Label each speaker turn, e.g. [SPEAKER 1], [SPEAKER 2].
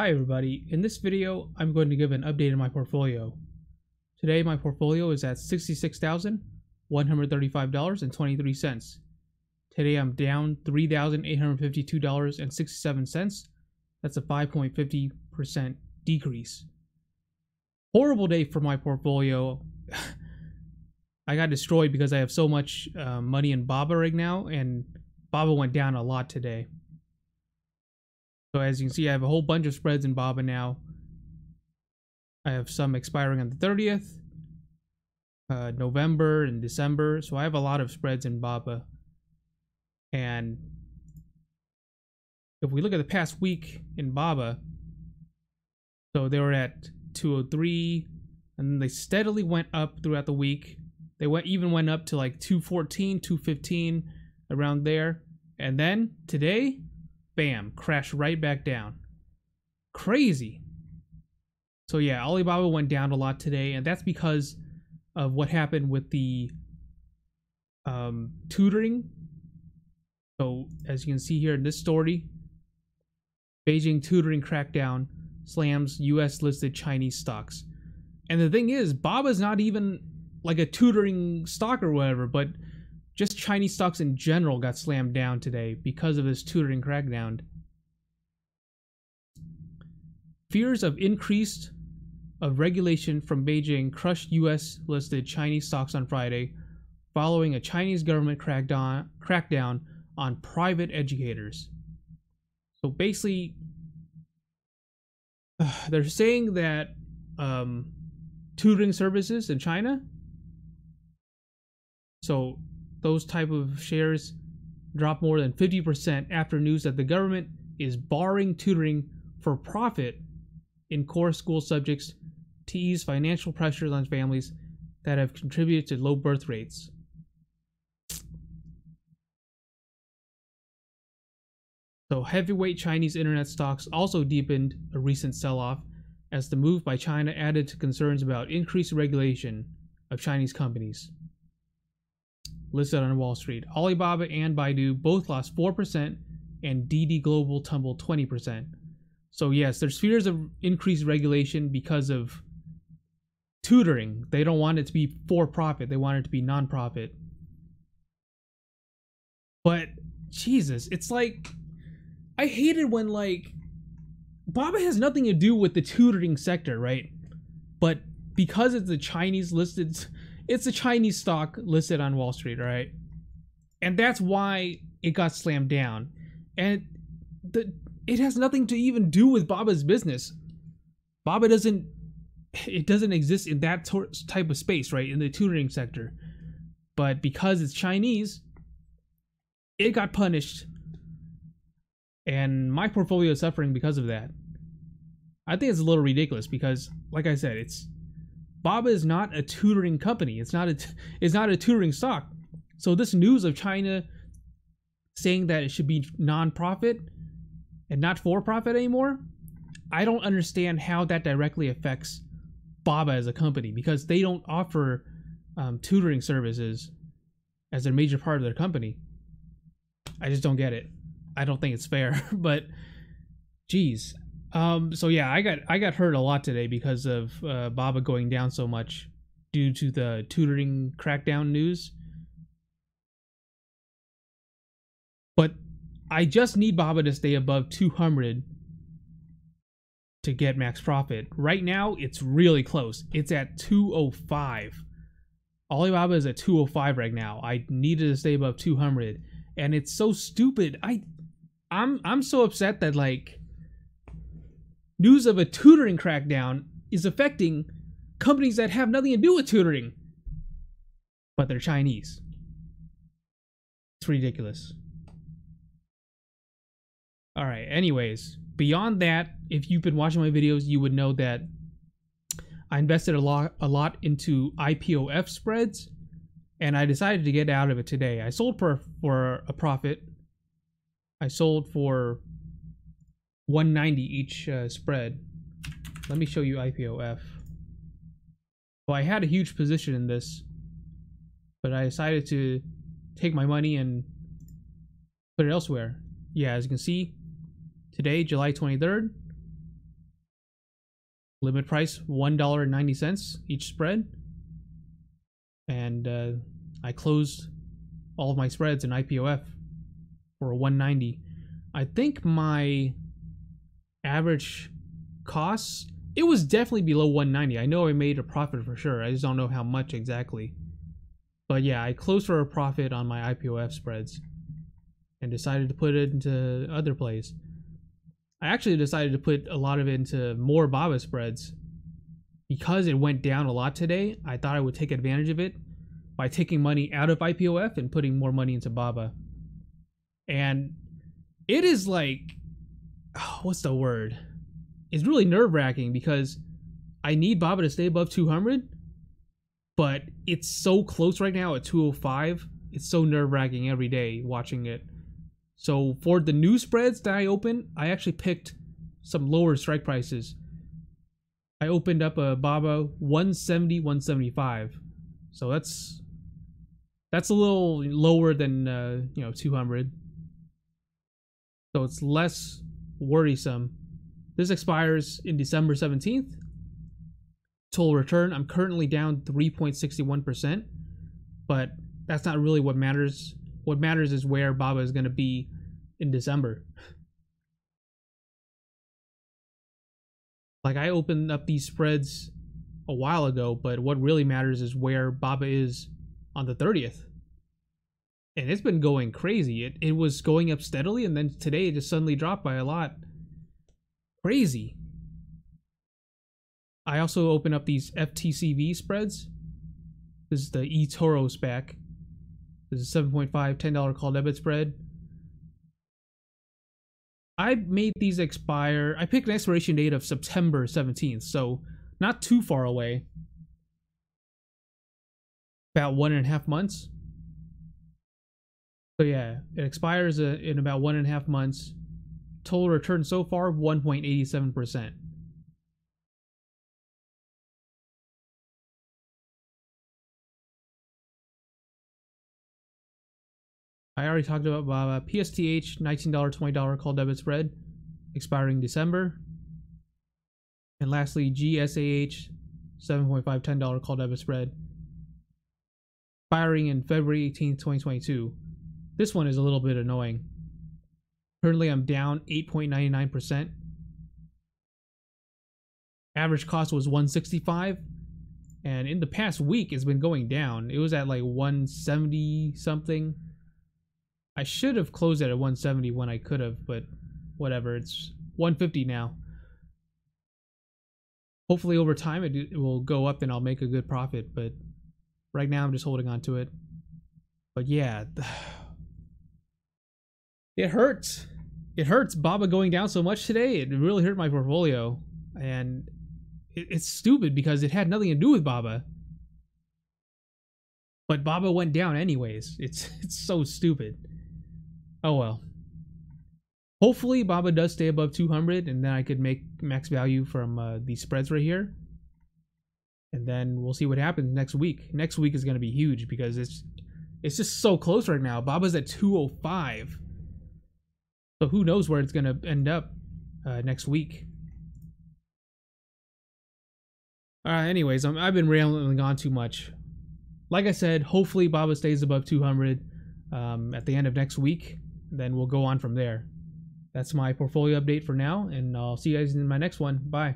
[SPEAKER 1] Hi everybody, in this video I'm going to give an update on my portfolio. Today my portfolio is at $66,135.23. Today I'm down $3,852.67. That's a 5.50% decrease. Horrible day for my portfolio. I got destroyed because I have so much money in BABA right now, and BABA went down a lot today. So as you can see, I have a whole bunch of spreads in BABA now. I have some expiring on the 30th, November and December. So I have a lot of spreads in BABA. And if we look at the past week in BABA, so they were at 203, and then they steadily went up throughout the week. They even went up to like 214, 215, around there. And then today, bam, crashed right back down. Crazy. So yeah, Alibaba went down a lot today, and that's because of what happened with the tutoring. So as you can see here in this story, Beijing tutoring crackdown slams US listed Chinese stocks. And the thing is, BABA is not even like a tutoring stock or whatever, but just Chinese stocks in general got slammed down today because of this tutoring crackdown. Fears of increased regulation from Beijing crushed US listed Chinese stocks on Friday, following a Chinese government crackdown on private educators. So basically, they're saying that tutoring services in China, so those type of shares dropped more than 50% after news that the government is barring tutoring for profit in core school subjects to ease financial pressures on families that have contributed to low birth rates. So heavyweight Chinese internet stocks also deepened a recent sell-off as the move by China added to concerns about increased regulation of Chinese companies listed on Wall Street. Alibaba and Baidu both lost 4%, and DD Global tumbled 20%. So yes, there's fears of increased regulation because of tutoring. They don't want it to be for profit. They want it to be non-profit. But Jesus, it's like, I hate it when like BABA has nothing to do with the tutoring sector, right? But because it's a Chinese listed, it's a Chinese stock listed on Wall Street, right? And that's why it got slammed down. And it has nothing to even do with BABA's business. BABA doesn't exist in that type of space, right? In the tutoring sector. But because it's Chinese, it got punished. And my portfolio is suffering because of that. I think it's a little ridiculous because, like I said, BABA is not a tutoring company. It's not a tutoring stock. So this news of China saying that it should be non-profit and not for-profit anymore, I don't understand how that directly affects BABA as a company, because they don't offer tutoring services as a major part of their company. I just don't get it. I don't think it's fair, but geez. So yeah, I got hurt a lot today because of BABA going down so much due to the tutoring crackdown news. But I just need BABA to stay above 200 to get max profit. Right now, it's really close. It's at 205. Alibaba is at 205 right now. I needed to stay above 200, and it's so stupid. I'm so upset that like news of a tutoring crackdown is affecting companies that have nothing to do with tutoring, but they're Chinese. It's ridiculous. All right, anyways, beyond that, if you've been watching my videos, you would know that I invested a lot into IPOF spreads, and I decided to get out of it today. I sold for a profit. I sold for 190 each spread. Let me show you IPOF. Well, I had a huge position in this, but I decided to take my money and put it elsewhere. Yeah, as you can see, today, July 23rd, Limit price $1.90 each spread. And I closed all of my spreads in IPOF for a 190. I think my average costs, it was definitely below 190. I know I made a profit for sure. I just don't know how much exactly. But yeah, I closed for a profit on my IPOF spreads and decided to put it into other plays. I actually decided to put a lot of it into more BABA spreads because it went down a lot today. I thought I would take advantage of it by taking money out of IPOF and putting more money into BABA. And it is like, what's the word? It's really nerve-wracking because I need BABA to stay above 200, but it's so close right now at 205. It's so nerve-wracking every day watching it. So for the new spreads that I opened, I actually picked some lower strike prices. I opened up a BABA 170, 175. So that's a little lower than 200. So it's less worrisome. This expires in December 17th. Total return, I'm currently down 3.61%, but that's not really what matters. What matters is where BABA is going to be in December. Like, I opened up these spreads a while ago, but what really matters is where BABA is on the 30th. And it's been going crazy. It was going up steadily, and then today it just suddenly dropped by a lot. Crazy. I also opened up these FTCV spreads. This is the eToro SPAC. This is 7.5 $10 call debit spread. I made these expire. I picked an expiration date of September 17th, so not too far away. About 1.5 months. So yeah, it expires in about 1.5 months. Total return so far, 1.87%. I already talked about PSTH, $19, $20 call debit spread, expiring December. And lastly, GSAH, 7.5 $10 call debit spread, expiring in February 18th, 2022. This one is a little bit annoying. Currently, I'm down 8.99%. Average cost was 165, and in the past week, it's been going down. It was at like 170 something. I should have closed it at 170 when I could have, but whatever. It's 150 now. Hopefully, over time, it will go up and I'll make a good profit. But right now, I'm just holding on to it. But yeah, it hurts. It hurts. BABA going down so much today. It really hurt my portfolio, and it's stupid because it had nothing to do with BABA. But BABA went down anyways. It's so stupid. Oh well. Hopefully BABA does stay above 200, and then I could make max value from these spreads right here. And then we'll see what happens next week. Next week is going to be huge because it's just so close right now. BABA's at 205. So who knows where it's going to end up next week. Anyways, I've been rambling on too much. Like I said, hopefully BABA stays above 200 at the end of next week. Then we'll go on from there. That's my portfolio update for now, and I'll see you guys in my next one. Bye.